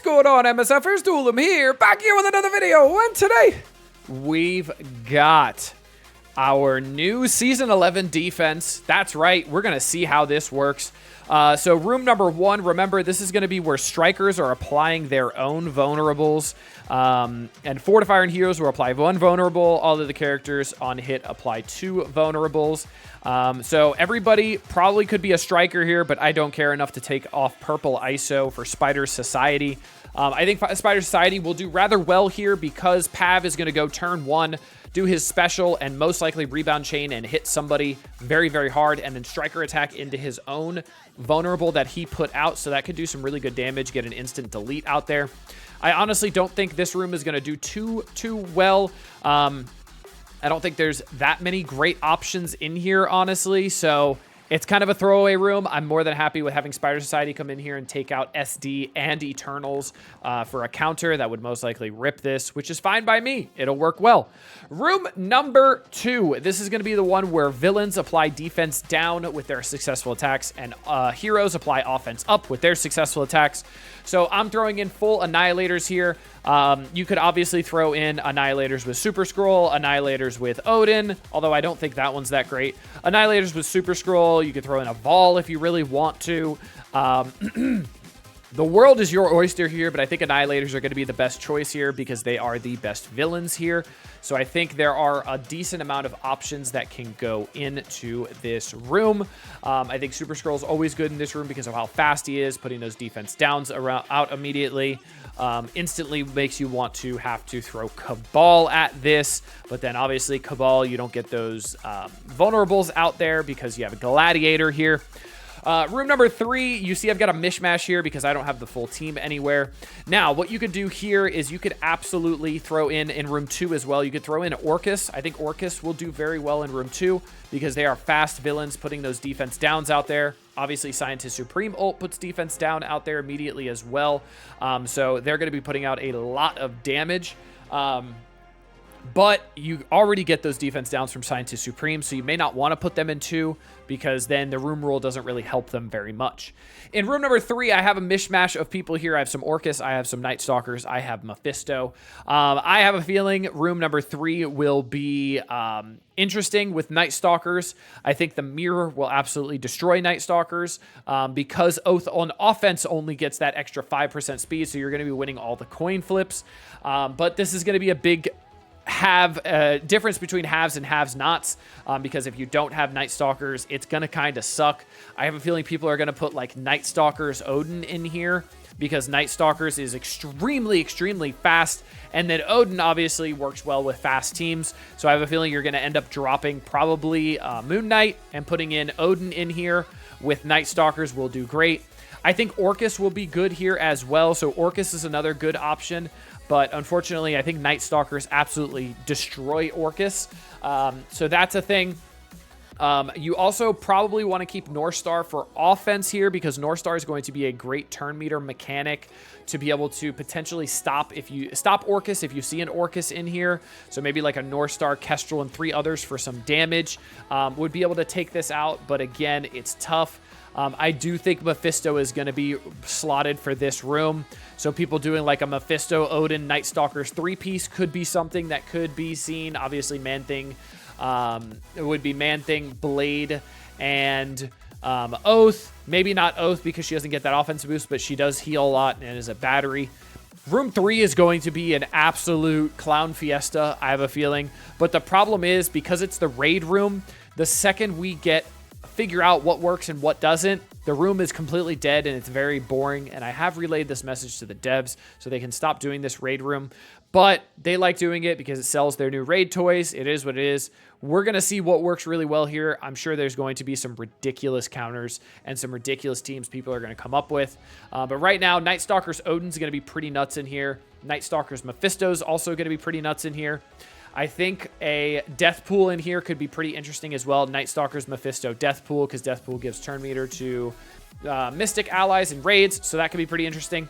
What's going on, MSFers? Duelim here, back here with another video, and today we've got our new Season 11 defense. That's right, we're going to see how this works. So room number 1, remember, this is going to be where strikers are applying their own vulnerables, and fortifier and heroes will apply 1 vulnerable. All of the characters on hit apply 2 vulnerables. So everybody probably could be a striker here, but I don't care enough to take off purple ISO for Spider Society. I think Spider Society will do rather well here because Pav is going to go turn 1, do his special, and most likely rebound chain and hit somebody very, very hard, and then striker attack into his own vulnerable that he put out. So that could do some really good damage, get an instant delete out there. I honestly don't think this room is going to do too well. I don't think there's that many great options in here, honestly. So it's kind of a throwaway room. I'm more than happy with having Spider Society come in here and take out SD and Eternals for a counter that would most likely rip this, which is fine by me. It'll work well. Room number 2. This is going to be the one where villains apply defense down with their successful attacks and heroes apply offense up with their successful attacks. So I'm throwing in full Annihilators here. You could obviously throw in Annihilators with Super Scroll, Annihilators with Odin, although I don't think that one's that great. Annihilators with Super Scroll, you could throw in a Vol if you really want to. The world is your oyster here, but I think Annihilators are going to be the best choice here because they are the best villains here. So I think there are a decent amount of options that can go into this room. I think Super Scroll is always good in this room because of how fast he is, putting those defense downs out immediately. Instantly makes you want to have to throw Cabal at this, but then obviously Cabal, you don't get those vulnerables out there because you have a Gladiator here. Room number 3, you see I've got a mishmash here because I don't have the full team anywhere. Now, what you could do here is you could absolutely throw in room 2 as well. You could throw in Orcus. I think Orcus will do very well in room 2 because they are fast villains putting those defense downs out there. Obviously, Scientist Supreme ult puts defense down out there immediately as well. So they're going to be putting out a lot of damage. But you already get those defense downs from Scientist Supreme, so you may not want to put them in 2 because then the room rule doesn't really help them very much. In room number 3, I have a mishmash of people here. I have some Orcus, I have some Night Stalkers, I have Mephisto. I have a feeling room number 3 will be interesting with Night Stalkers. I think the mirror will absolutely destroy Night Stalkers because Oath on offense only gets that extra 5% speed, so you're going to be winning all the coin flips. But this is going to be a big difference between haves and have-nots because if you don't have Night Stalkers, it's gonna kind of suck. I have a feeling people are gonna put like Night Stalkers Odin in here because Night Stalkers is extremely fast, and then Odin obviously works well with fast teams. So I have a feeling you're gonna end up dropping probably Moon Knight and putting in Odin in here with Night Stalkers will do great. I think Orcus will be good here as well, so Orcus is another good option. But unfortunately, I think Night Stalkers absolutely destroy Orcus. So that's a thing. You also probably want to keep North Star for offense here because North Star is going to be a great turn meter mechanic to be able to potentially stop Orcus if you see an Orcus in here. So maybe like a North Star, Kestrel, and 3 others for some damage would be able to take this out. But again, it's tough. I do think Mephisto is going to be slotted for this room. So people doing like a Mephisto, Odin, Night Stalkers 3-piece could be something that could be seen. Obviously, Man-Thing, it would be Man-Thing, Blade, and Oath. Maybe not Oath because she doesn't get that offensive boost, but she does heal a lot and is a battery. Room 3 is going to be an absolute clown fiesta, I have a feeling. But the problem is because it's the raid room, the second we figure out what works and what doesn't, the room is completely dead and it's very boring. And I have relayed this message to the devs so they can stop doing this raid room. But they like doing it because it sells their new raid toys. It is what it is. We're going to see what works really well here. I'm sure there's going to be some ridiculous counters and some ridiculous teams people are going to come up with. But right now, Night Stalkers Odin's going to be pretty nuts in here. Night Stalkers Mephisto's also going to be pretty nuts in here. I think a Death Pool in here could be pretty interesting as well. Night Stalkers, Mephisto, Death Pool, because Death Pool gives turn meter to Mystic allies and raids, so that could be pretty interesting.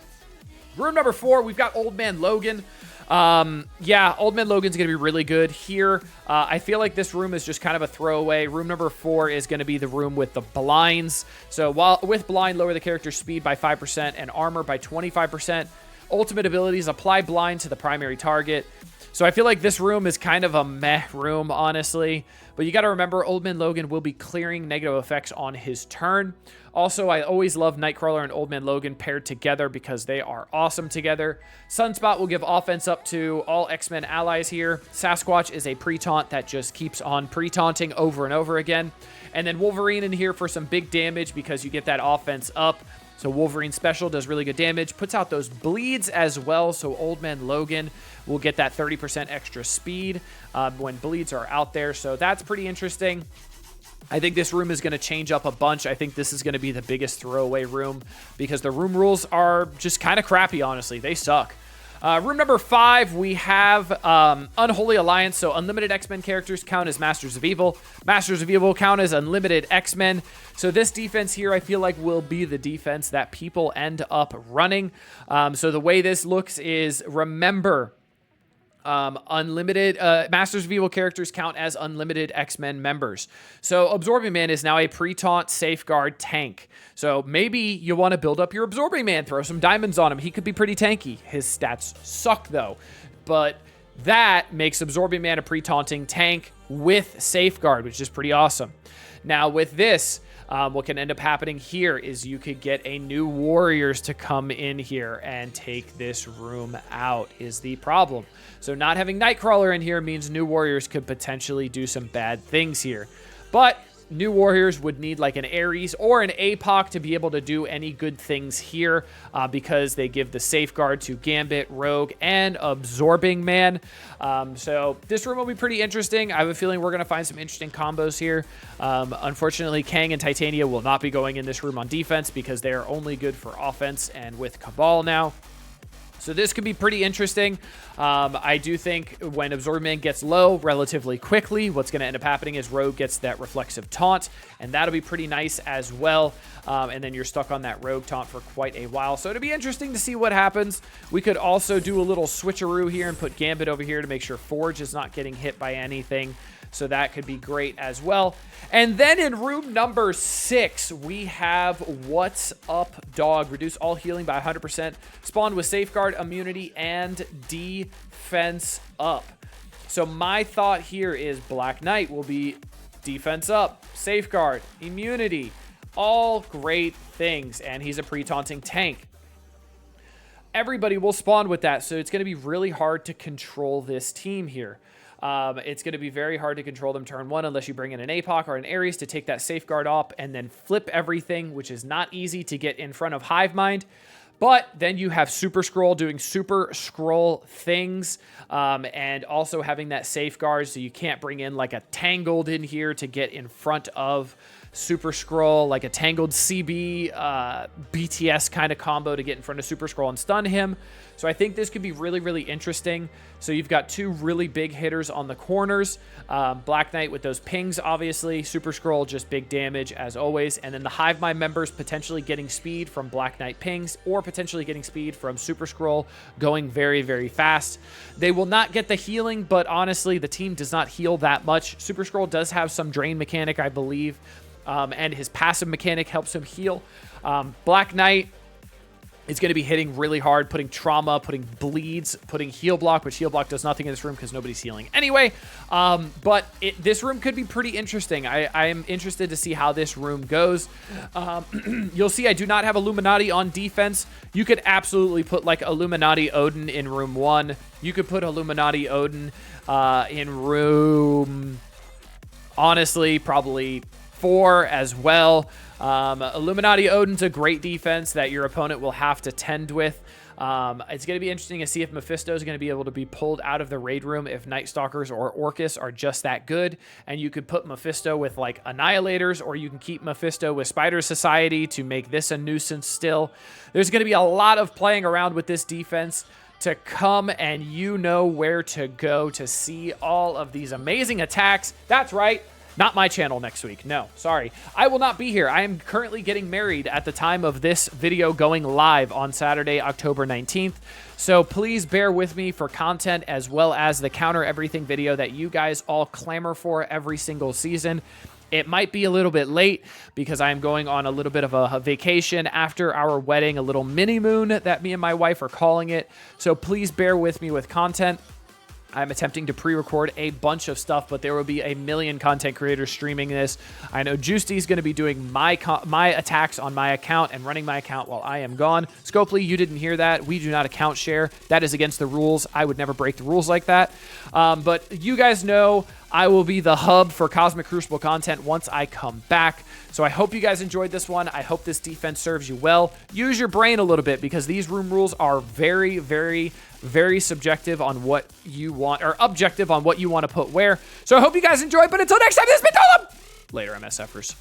Room number 4, we've got Old Man Logan. Yeah, Old Man Logan's going to be really good here. I feel like this room is just kind of a throwaway. Room number 4 is going to be the room with the blinds. So while with blind, lower the character's speed by 5% and armor by 25%. Ultimate abilities, apply blind to the primary target. So I feel like this room is kind of a meh room, honestly. But you got to remember, Old Man Logan will be clearing negative effects on his turn. Also, I always love Nightcrawler and Old Man Logan paired together because they are awesome together. Sunspot will give offense up to all X-Men allies here. Sasquatch is a pre-taunt that just keeps on pre-taunting over and over again. And then Wolverine in here for some big damage because you get that offense up. So Wolverine special does really good damage, puts out those bleeds as well. So Old Man Logan will get that 30% extra speed when bleeds are out there. So that's pretty interesting. I think this room is going to change up a bunch. I think this is going to be the biggest throwaway room because the room rules are just kind of crappy, honestly. They suck. Room number 5, we have Unholy Alliance. So unlimited X-Men characters count as Masters of Evil. Masters of Evil count as unlimited X-Men. So this defense here, I feel like, will be the defense that people end up running. So the way this looks is, remember, unlimited Masters of Evil characters count as unlimited X-Men members. So Absorbing Man is now a pre-taunt safeguard tank. So maybe you want to build up your Absorbing Man, throw some diamonds on him. He could be pretty tanky. His stats suck though. But that makes Absorbing Man a pre-taunting tank with safeguard, which is pretty awesome. Now with this, what can end up happening here is you could get a new Warriors to come in here and take this room out is the problem. So not having Nightcrawler in here means new Warriors could potentially do some bad things here. But new Warriors would need like an Ares or an APOC to be able to do any good things here because they give the safeguard to Gambit, Rogue, and Absorbing Man. So this room will be pretty interesting. I have a feeling we're going to find some interesting combos here. Unfortunately, Kang and Titania will not be going in this room on defense because they are only good for offense and with Cabal now. So this could be pretty interesting. I do think when Absorbing Man gets low relatively quickly, what's going to end up happening is Rogue gets that reflexive taunt, and that'll be pretty nice as well. And then you're stuck on that Rogue taunt for quite a while. So it'll be interesting to see what happens. We could also do a little switcheroo here and put Gambit over here to make sure Forge is not getting hit by anything. So that could be great as well. And then in room number 6, we have What's Up Dog. Reduce all healing by 100%. Spawn with safeguard, immunity, and defense up. So my thought here is Black Knight will be defense up, safeguard, immunity. All great things. And he's a pre-taunting tank. Everybody will spawn with that. So it's going to be really hard to control this team here. It's going to be very hard to control them turn 1 unless you bring in an APOC or an Ares to take that safeguard off and then flip everything, which is not easy to get in front of Hive Mind. But then you have Super Skrull doing Super Skrull things and also having that safeguard, so you can't bring in like a Tangled in here to get in front of Super Skrull, like a Tangled CB BTS kind of combo to get in front of Super Skrull and stun him. So I think this could be really, really interesting. So you've got 2 really big hitters on the corners. Black Knight with those pings, obviously. Super Skrull, just big damage as always. And then the Hive Mind members potentially getting speed from Black Knight pings or potentially getting speed from Super Skrull going very, very fast. They will not get the healing, but honestly, the team does not heal that much. Super Skrull does have some drain mechanic, I believe. And his passive mechanic helps him heal. Black Knight is going to be hitting really hard, putting trauma, putting bleeds, putting heal block, which heal block does nothing in this room because nobody's healing anyway. But this room could be pretty interesting. I am interested to see how this room goes. You'll see I do not have Illuminati on defense. You could absolutely put like Illuminati Odin in room 1. You could put Illuminati Odin in room, honestly, probably 4 as well. Illuminati Odin's a great defense that your opponent will have to tend with. It's going to be interesting to see if Mephisto is going to be able to be pulled out of the raid room if Night Stalkers or Orcus are just that good. And you could put Mephisto with like Annihilators, or you can keep Mephisto with Spider Society to make this a nuisance still. There's going to be a lot of playing around with this defense to come, and you know where to go to see all of these amazing attacks. That's right. Not my channel next week. No, sorry. I will not be here. I am currently getting married at the time of this video going live on Saturday, October 19th. So please bear with me for content as well as the Counter Everything video that you guys all clamor for every single season. It might be a little bit late because I am going on a little bit of a vacation after our wedding, a little mini moon that me and my wife are calling it. So please bear with me with content. I'm attempting to pre-record a bunch of stuff, but there will be a million content creators streaming this. I know Juicy is going to be doing my attacks on my account and running my account while I am gone. Scopely, you didn't hear that. We do not account share. That is against the rules. I would never break the rules like that. But you guys know I will be the hub for Cosmic Crucible content once I come back. So I hope you guys enjoyed this one. I hope this defense serves you well. Use your brain a little bit because these room rules are very, very, very subjective on what you want, or objective on what you want to put where. So I hope you guys enjoyed, but until next time, this has been Golem. Later, MSFers.